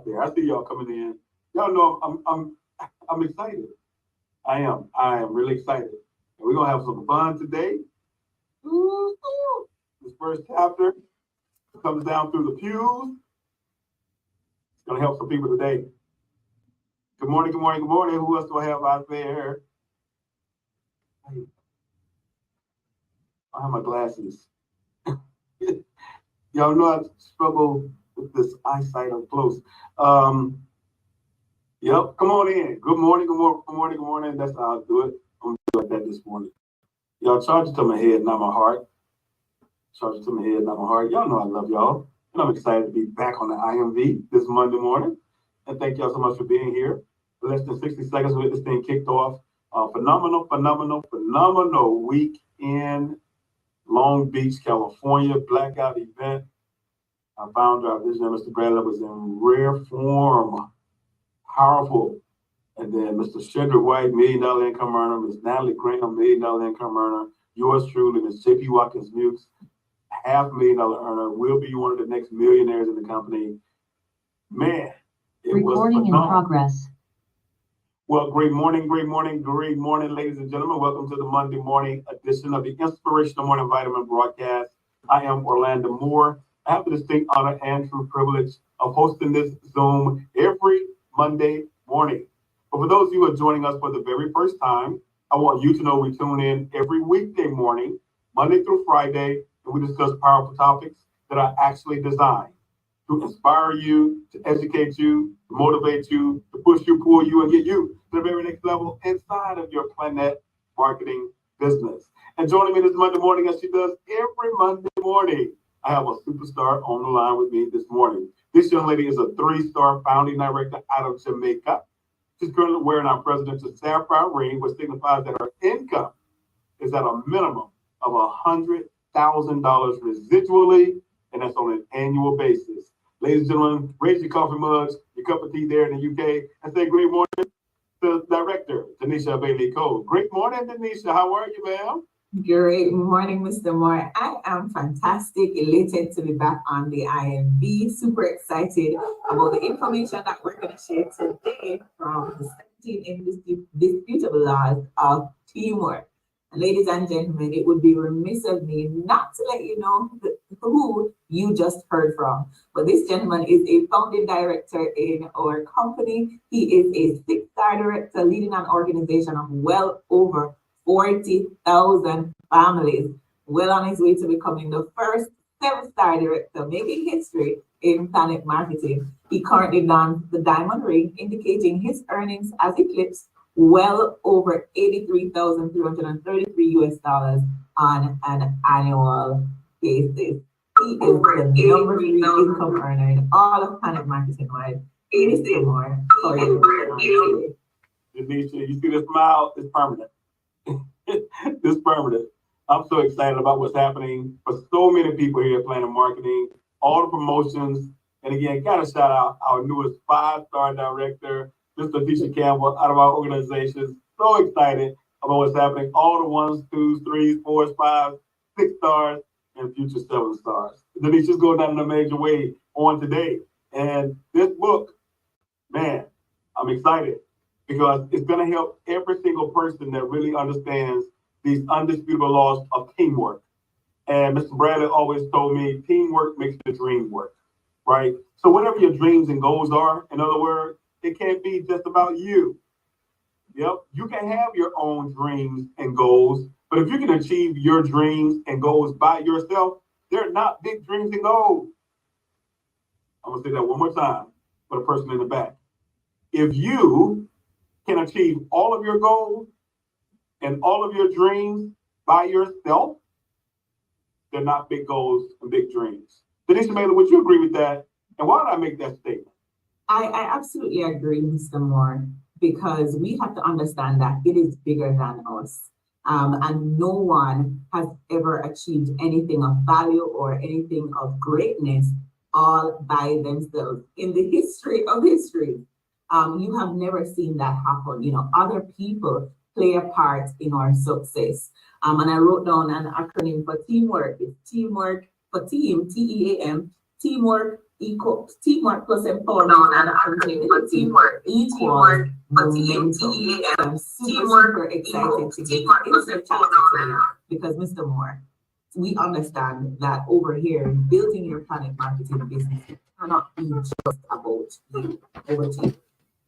there. I see y'all coming in. Y'all know I'm excited. I am. I am really excited. And we're gonna have some fun today. Ooh, ooh. This first chapter comes down through the pews. It's gonna help some people today. Good morning, good morning, good morning. Who else do I have out there? Hey, I have my glasses. Y'all know I struggle with this eyesight up close. Yep, come on in. Good morning, good morning, good morning, good morning. That's how I'll do it. I'm gonna do it like that this morning. Y'all charge it to my head, not my heart. Charge it to my head, not my heart. Y'all know I love y'all. And I'm excited to be back on the IMV this Monday morning. And thank y'all so much for being here. Less than 60 seconds with this thing kicked off. Phenomenal week in Long Beach, California, blackout event. Our founder, our visionary, Mr. Bradley, was in rare form, powerful. And then Mr. Shedrick White, $1 million income earner, Ms. Natalie Graham, $1 million income earner, yours truly, Ms. J.P. Watkins Mukes, $500,000 earner, will be one of the next millionaires in the company. Man, it Recording was in progress. Well, great morning, ladies and gentlemen. Welcome to the Monday morning edition of the Inspirational Morning Vitamin broadcast. I am Orlando Moore. I have the distinct honor and true privilege of hosting this Zoom every Monday morning. But for those of you who are joining us for the very first time, I want you to know we tune in every weekday morning, Monday through Friday, and we discuss powerful topics that are actually designed to inspire you, to educate you, to motivate you, to push you, pull you, and get you to the very next level inside of your Planet marketing business. And joining me this Monday morning, as she does every Monday morning, I have a superstar on the line with me this morning. This young lady is a 3-star founding director out of Jamaica. She's currently wearing our presidential sapphire ring, which signifies that her income is at a minimum of $100,000 residually, and that's on an annual basis. Ladies and gentlemen, raise your coffee mugs, your cup of tea there in the UK, and say great morning to Director Tanisha Bailey Cole. Great morning, Tanisha. How are you, ma'am? Great morning, Mr. Moore. I am fantastic, elated to be back on the IMV. Super excited about the information that we're going to share today from the 17 indisputable laws of teamwork. Ladies and gentlemen, it would be remiss of me not to let you know who you just heard from. But this gentleman is a founding director in our company. He is a 6-star director leading an organization of well over 40,000 families. Well on his way to becoming the first 7-star director, making history in Planet marketing. He currently dons the diamond ring, indicating his earnings as eclipsed well over $83,333 US on an annual basis. He is the number 3 income earner in all of Planet marketing wide. Mr. Moore, for you. Tanisha, you see this smile? It's permanent. It's permanent. I'm so excited about what's happening for so many people here at Planet Marketing, all the promotions. And again, got to shout out our newest 5-star director, Mr. Tisha Campbell, out of our organization. So excited about what's happening. All the 1s, 2s, 3s, 4s, 5s, 6 stars, and future 7 stars. Tanisha's going down in a major way on today. And this book, man, I'm excited because it's going to help every single person that really understands these undisputable laws of teamwork. And Mr. Bradley always told me, teamwork makes the dream work, right? So whatever your dreams and goals are, in other words, it can't be just about you. Yep, you can have your own dreams and goals, but if you can achieve your dreams and goals by yourself, they're not big dreams and goals. I'm gonna say that one more time for the person in the back. If you can achieve all of your goals and all of your dreams by yourself, they're not big goals and big dreams. Tanisha Bailey, would you agree with that? And why did I make that statement? I absolutely agree, Mr. Moore, because we have to understand that it is bigger than us. And no one has ever achieved anything of value or anything of greatness all by themselves. In the history of history, you have never seen that happen. You know, other people play a part in our success. And I wrote down an acronym for teamwork. It's teamwork for team, T-E-A-M, teamwork equals teamwork plus empowerment and accountability equals momentum. I'm super excited to get into the chat today because Mr. Moore, we understand that over here, building your planet marketing business cannot be just about you. Over to you.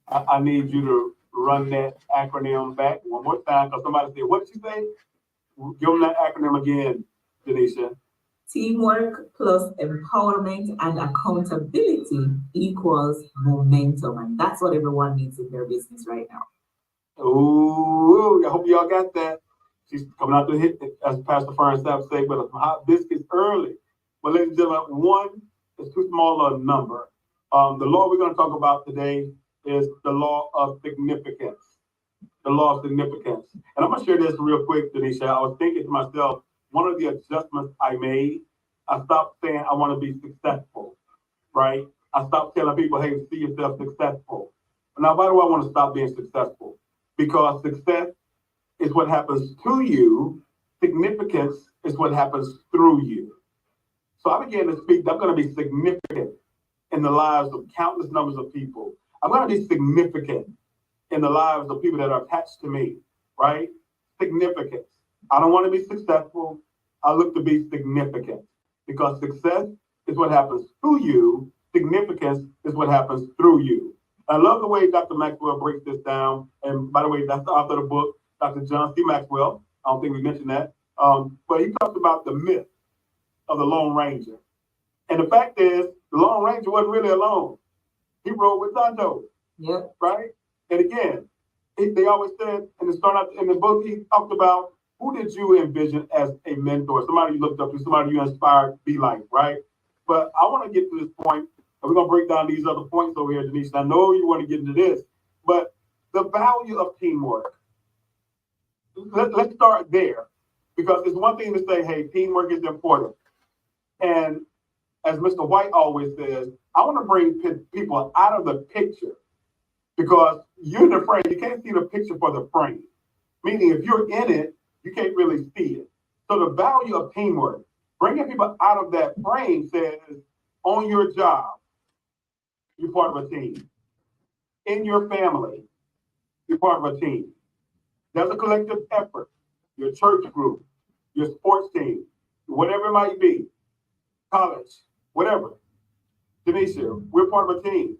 I need you to run that acronym back one more time because somebody said, what did you say? Give them that acronym again, Denisha. Teamwork plus empowerment and accountability equals momentum. And that's what everyone needs in their business right now. Oh, I hope y'all got that. She's coming out to hit, as Pastor Fern Staff say, but some hot biscuits early. But ladies and gentlemen, one is too small a number. The law we're going to talk about today is the law of significance. The law of significance. And I'm going to share this real quick, Denisha. I was thinking to myself, one of the adjustments I made, I stopped saying I want to be successful, right? I stopped telling people, hey, see yourself successful. Now, why do I want to stop being successful? Because success is what happens to you. Significance is what happens through you. So I began to speak, I'm going to be significant in the lives of countless numbers of people. I'm going to be significant in the lives of people that are attached to me, right? Significance. I don't want to be successful. I look to be significant because success is what happens to you. Significance is what happens through you. I love the way Dr. Maxwell breaks this down. And by the way, that's the author of the book, Dr. John C. Maxwell. I don't think we mentioned that. But he talks about the myth of the Lone Ranger. And the fact is, the Lone Ranger wasn't really alone. He rode with Tonto. Yep. Right? And again, they always said, and it started out in the book, he talked about who did you envision as a mentor? Somebody you looked up to, somebody you inspired to be like, right? But I want to get to this point, and we're going to break down these other points over here, Denise. I know you want to get into this, but the value of teamwork. Let's start there, because it's one thing to say, hey, teamwork is important. And as Mr. White always says, I want to bring people out of the picture because you're in the frame. You can't see the picture for the frame. Meaning if you're in it, you can't really see it. So the value of teamwork, bringing people out of that frame says, on your job, you're part of a team. In your family, you're part of a team. There's a collective effort. Your church group, your sports team, whatever it might be, college, whatever. Denisha, we're part of a team.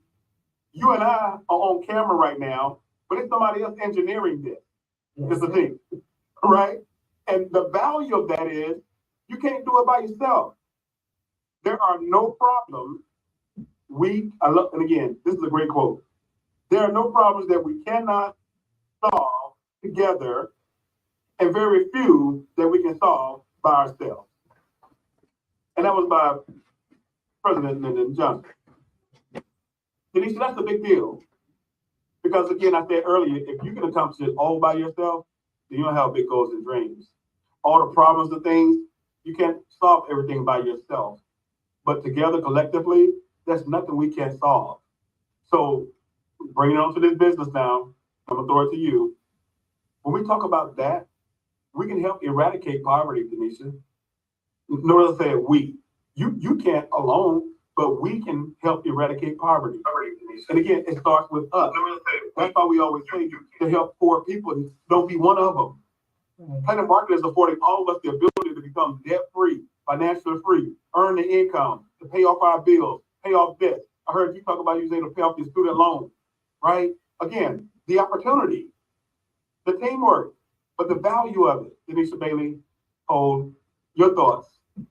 You and I are on camera right now, but it's somebody else engineering this. It's a team, right? And the value of that is you can't do it by yourself. There are no problems and again, this is a great quote. There are no problems that we cannot solve together, and very few that we can solve by ourselves. And that was by President Lyndon Johnson. Denisha, that's a big deal. Because again, I said earlier, if you can accomplish it all by yourself, then you don't have big goals and dreams. All the problems and things, you can't solve everything by yourself. But together, collectively, there's nothing we can't solve. So bringing it on to this business now, I'm gonna throw it to you. When we talk about that, we can help eradicate poverty, Denisha. Notice I said we. You can't alone, but we can help eradicate poverty. And again, it starts with us. That's why we always say to help poor people, don't be one of them. Planet Marketing is affording all of us the ability to become debt-free, financially free, earn the income, to pay off our bills, pay off debt. I heard you talk about you able to pay off your student loan, right? Again, the opportunity, the teamwork, but the value of it. Denisha Bailey, hold your thoughts.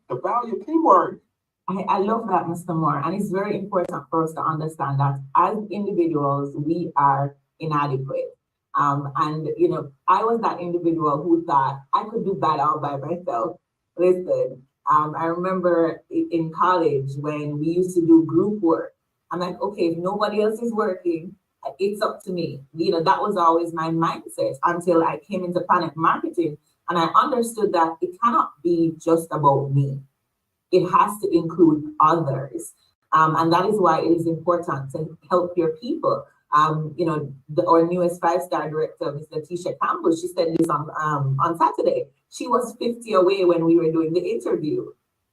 The value of teamwork. I love that, Mr. Moore. And it's very important for us to understand that as individuals, we are inadequate. And, you know, I was that individual who thought I could do that all by myself. Listen, I remember in college when we used to do group work. I'm like, okay, if nobody else is working, it's up to me. You know, that was always my mindset until I came into Planet Marketing and I understood that it cannot be just about me. It has to include others. And that is why it is important to help your people. You know, our newest 5-star director, Ms. Letitia Campbell, she said this on Saturday. She was 50 away when we were doing the interview.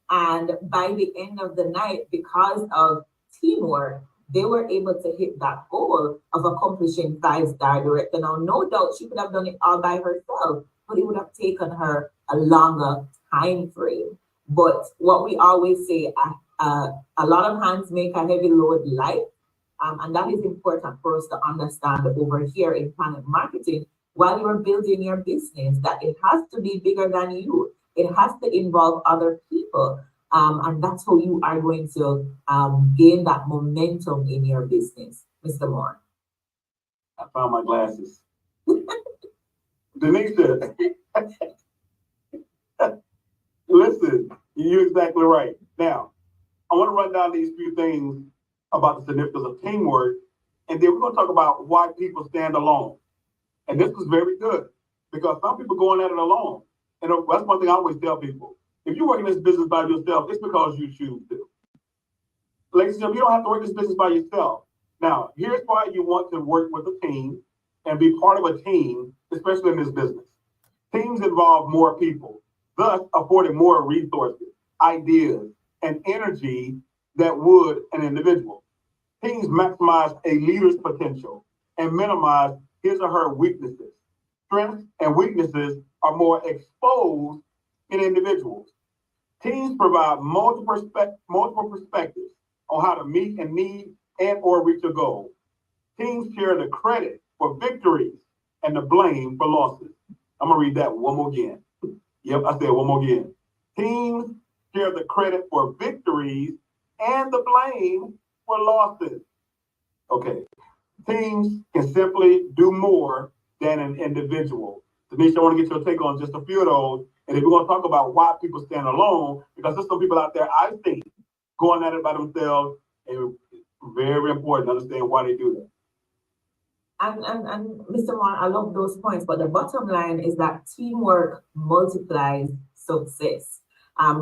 And by the end of the night, because of teamwork, they were able to hit that goal of accomplishing 5-star director. Now, no doubt she could have done it all by herself, but it would have taken her a longer time frame. But what we always say, a lot of hands make a heavy load light. And that is important for us to understand over here in Planet Marketing while you're building your business, that it has to be bigger than you. It has to involve other people. And that's how you are going to gain that momentum in your business. Mr. Moore. I found my glasses. Denisha, listen, you're exactly right. Now, I want to run down these few things about the significance of teamwork, and then we're going to talk about why people stand alone. And this was very good because some people going at it alone. And that's one thing I always tell people. If you're working this business by yourself, it's because you choose to. Ladies and gentlemen, you don't have to work this business by yourself. Now, here's why you want to work with a team and be part of a team, especially in this business. Teams involve more people, thus affording more resources, ideas, and energy that would an individual. Teams maximize a leader's potential and minimize his or her weaknesses. Strengths and weaknesses are more exposed in individuals. Teams provide multiple perspectives on how to meet a need and or reach a goal. Teams share the credit for victories and the blame for losses. I'm gonna read that one more again. Yep, I said one more again. Teams share the credit for victories and the blame for losses. Okay. Teams can simply do more than an individual. Tanisha, I want to get your take on just a few of those. And if we're going to talk about why people stand alone, because there's some people out there, I think, going at it by themselves, and very important to understand why they do that. And Mr. Moore, I love those points, but the bottom line is that teamwork multiplies success.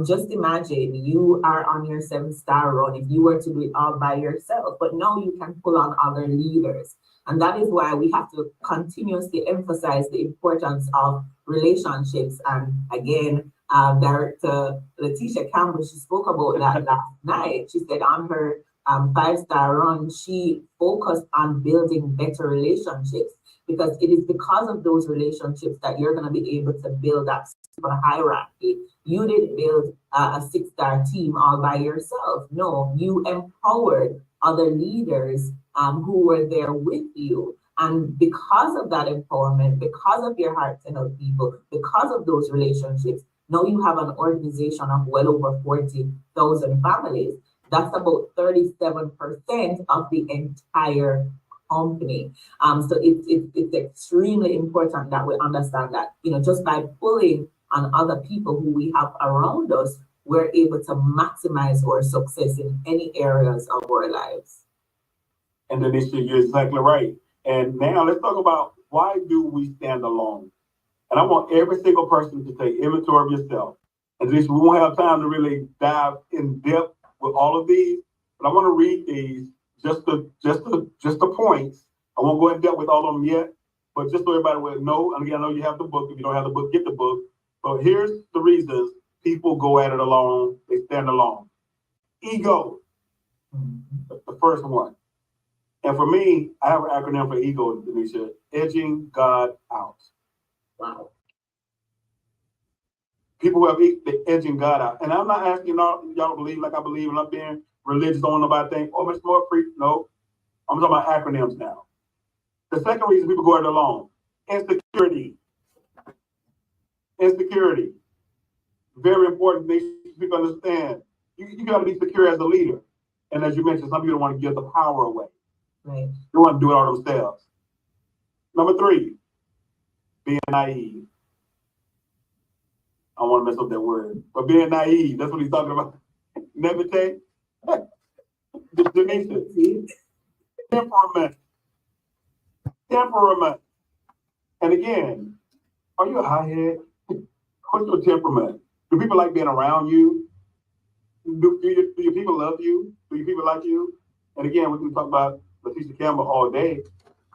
Just imagine you are on your 7-star run if you were to do it all by yourself, but now you can pull on other leaders. And that is why we have to continuously emphasize the importance of relationships. And again, Director Letitia Campbell, she spoke about that last night. She said on her 5-star run, she focused on building better relationships, because it is because of those relationships that you're going to be able to build that super hierarchy. You didn't build a 6-star team all by yourself. No, you empowered other leaders who were there with you. And because of that empowerment, because of your heart to help people, because of those relationships, now you have an organization of well over 40,000 families. That's about 37% of the entire company. So it's extremely important that we understand that, just by pulling on other people who we have around us, we're able to maximize our success in any areas of our lives. And Denisha, you're exactly right. And now let's talk about why do we stand alone? And I want every single person to take inventory of yourself. And Denisha, we won't have time to really dive in depth with all of these, but I want to read these just the points. I won't go in depth with all of them yet, but just so everybody will know. And again, I know you have the book. If you don't have the book, get the book. But here's the reasons people go at it alone. They stand alone. Ego, the first one. And for me, I have an acronym for ego, Denisha: edging God out. Wow. People who have the edging God out. And I'm not asking y'all to believe like I believe, and I'm being religious on nobody think, oh, Mr. Moore, free. No, I'm talking about acronyms now. The second reason people go at it alone: insecurity. Insecurity. Very important. People understand. You got to be secure as a leader. And as you mentioned, some people don't want to give the power away. Right. They want to do it all themselves. Number 3, being naive. I don't want to mess up that word, but being naive, that's what he's talking about. Never take. Denisha. Temperament. And again, are you a hothead? What's your temperament? Do people like being around you? Do your people love you? Do your people like you? And again, we can talk about Letitia Campbell all day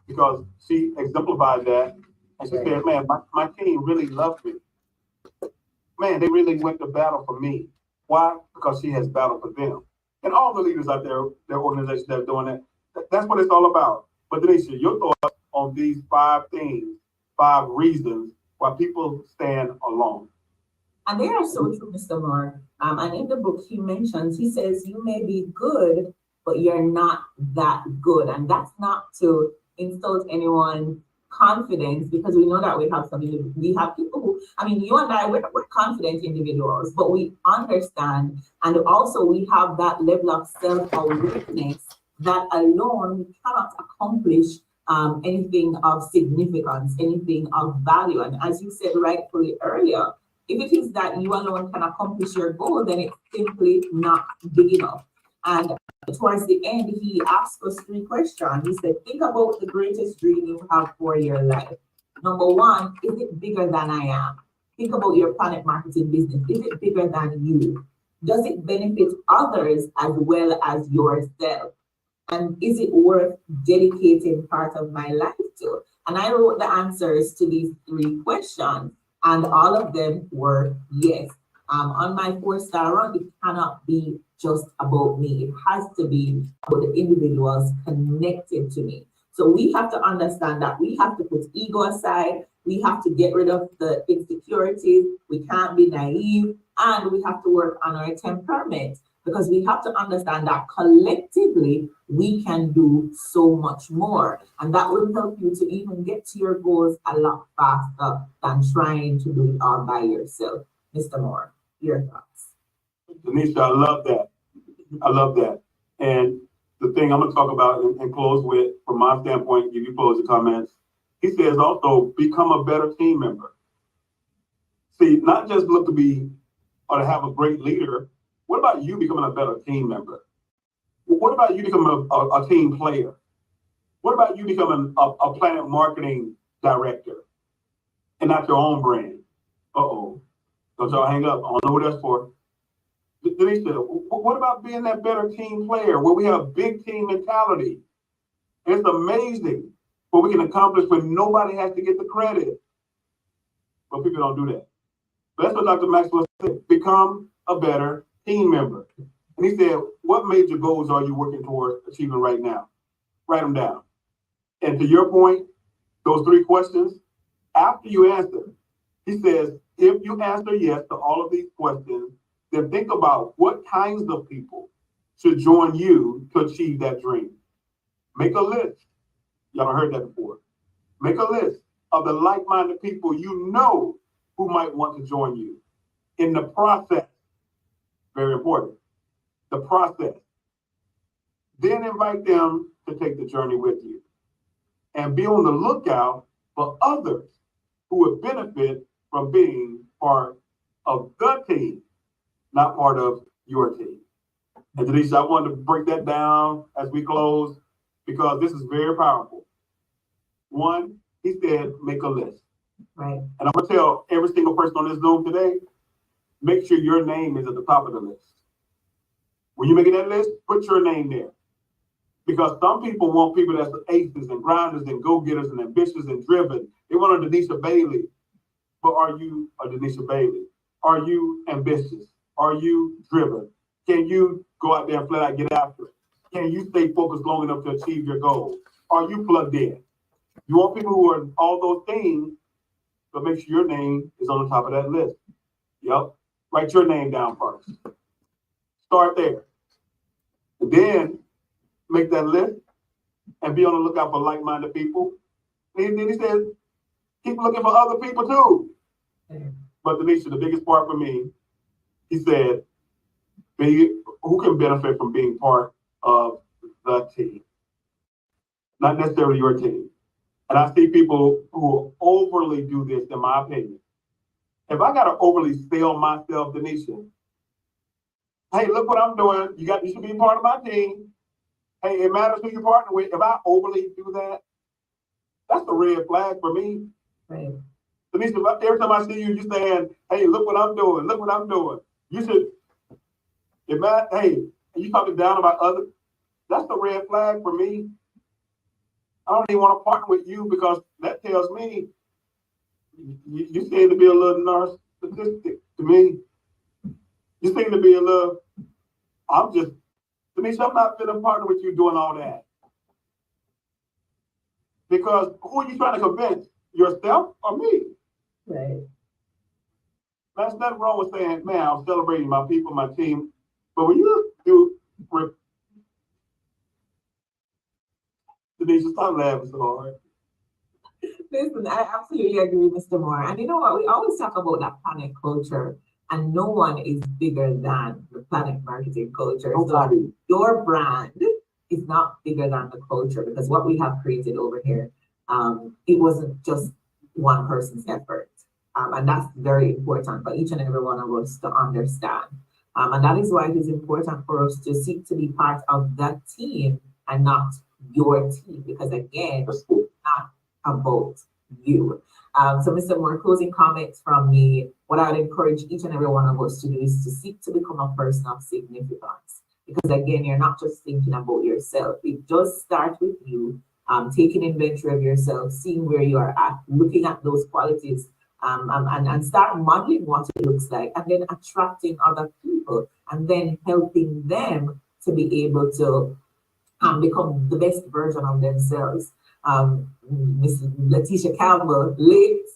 because she exemplified that. And she said, man, my team really loved me. Man, they really went to battle for me. Why? Because she has battled for them. and all the leaders out there, their organizations that are doing that. That's what it's all about. But Denisha, your thoughts on these 5 things, 5 reasons why people stand alone. And they are so true, Mr. Moore. And in the book, he mentions, he says, you may be good, but you're not that good. And that's not to insult anyone's confidence, because we know that we have people who, I mean, you and I, we're confident individuals, but we understand. And also we have that level of self-awareness that alone we cannot accomplish anything of significance, anything of value. And as you said rightfully earlier, if it is that you alone can accomplish your goal, then it's simply not big enough. And towards the end, he asked us 3 questions. He said, think about the greatest dream you have for your life. Number 1, is it bigger than I am? Think about your planet marketing business. Is it bigger than you? Does it benefit others as well as yourself? And is it worth dedicating part of my life to? And I wrote the answers to these 3 questions. And all of them were yes. On my 4-star run, it cannot be just about me. It has to be about the individuals connected to me. So we have to understand that we have to put ego aside. We have to get rid of the insecurities. We can't be naive. And we have to work on our temperament, because we have to understand that collectively we can do so much more. And that will help you to even get to your goals a lot faster than trying to do it all by yourself. Mr. Moore, your thoughts. Denisha, I love that. I love that. And the thing I'm going to talk about and close with, from my standpoint, give you closing comments. He says also, become a better team member. See, not just look to be or to have a great leader. What about you becoming a better team member? What about you becoming a team player? What about you becoming a planet marketing director and not your own brand? Uh-oh. Don't y'all hang up. I don't know what that's for. Denisha, what about being that better team player where we have big team mentality? It's amazing what we can accomplish when nobody has to get the credit. But people don't do that. But that's what Dr. Maxwell said. Become a better team member. And he said, what major goals are you working towards achieving right now? Write them down. And to your point, those 3 questions, after you answer, he says, if you answer yes to all of these questions, then think about what kinds of people should join you to achieve that dream. Make a list. Y'all heard that before. Make a list of the like-minded people you know who might want to join you. In the process, very important, the process. Then invite them to take the journey with you. And be on the lookout for others who would benefit from being part of the team, not part of your team. And Denisha, I wanted to break that down as we close, because this is very powerful. 1, he said, make a list. Right. And I'm going to tell every single person on this Zoom today, make sure your name is at the top of the list. When you're making that list, put your name there. Because some people want people that's aces and grinders and go-getters and ambitious and driven. They want a Denisha Bailey. But are you a Denisha Bailey? Are you ambitious? Are you driven? Can you go out there and flat out get after it? Can you stay focused long enough to achieve your goals? Are you plugged in? You want people who are all those things, but make sure your name is on the top of that list. Yep. Write your name down first. Start there. And then make that list and be on the lookout for like-minded people. And then he says, keep looking for other people too. But Denisha, the biggest part for me, he said, who can benefit from being part of the team? Not necessarily your team. And I see people who overly do this, in my opinion. If I got to overly sell myself, Denisha, hey, look what I'm doing. You should be part of my team. Hey, it matters who you partner with. If I overly do that, that's a red flag for me. Right. Denisha, every time I see you, you're saying, hey, look what I'm doing. Look what I'm doing. You should, hey, you talking down about others. That's a red flag for me. I don't even want to partner with you, because that tells me you seem to be a little narcissistic to me. You seem to be a little, I'm just Tanisha, I'm not going to partner with you doing all that. Because who are you trying to convince? Yourself or me? Right. That's nothing wrong with saying, man, I'm celebrating my people, my team. But when you do, Tanisha, stop laughing so hard. Listen, I absolutely agree, Mr. Moore. And you know what? We always talk about that planet culture, and no one is bigger than the planet marketing culture. Nobody. So your brand is not bigger than the culture, because what we have created over here, it wasn't just one person's effort. And that's very important for each and every one of us to understand. And that is why it is important for us to seek to be part of that team and not your team, because again, it's not about you. So, Mr. Moore, closing comments from me. What I would encourage each and every one of us to do is to seek to become a person of significance. Because again, you're not just thinking about yourself. It does start with you, taking inventory of yourself, seeing where you are at, looking at those qualities, and start modeling what it looks like, and then attracting other people, and then helping them to be able to become the best version of themselves. Ms. Letitia Campbell, LIT,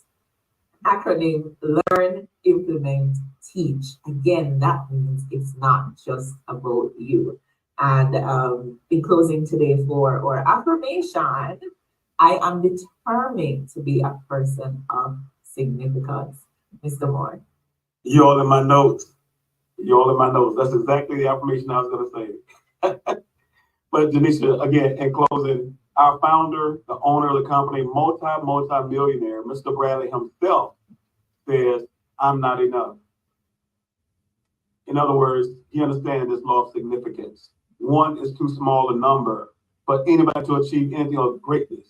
acronym Learn, Implement, Teach. Again, that means it's not just about you. And in closing today for our affirmation, I am determined to be a person of significance. Mr. Moore. You all in my notes. You all in my notes. That's exactly the affirmation I was going to say. But Janisha, again, in closing, our founder, the owner of the company, multi-millionaire, Mr. Bradley himself says, I'm not enough. In other words, he understands this law of significance. One is too small a number, but anybody to achieve anything of greatness.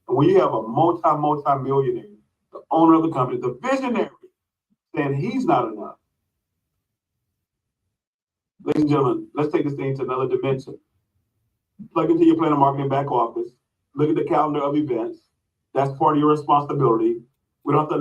And when you have a multi-millionaire, the owner of the company, the visionary, saying he's not enough. Ladies and gentlemen, let's take this thing to another dimension. Plug into your planner marketing back office. Look at the calendar of events. That's part of your responsibility. We don't have to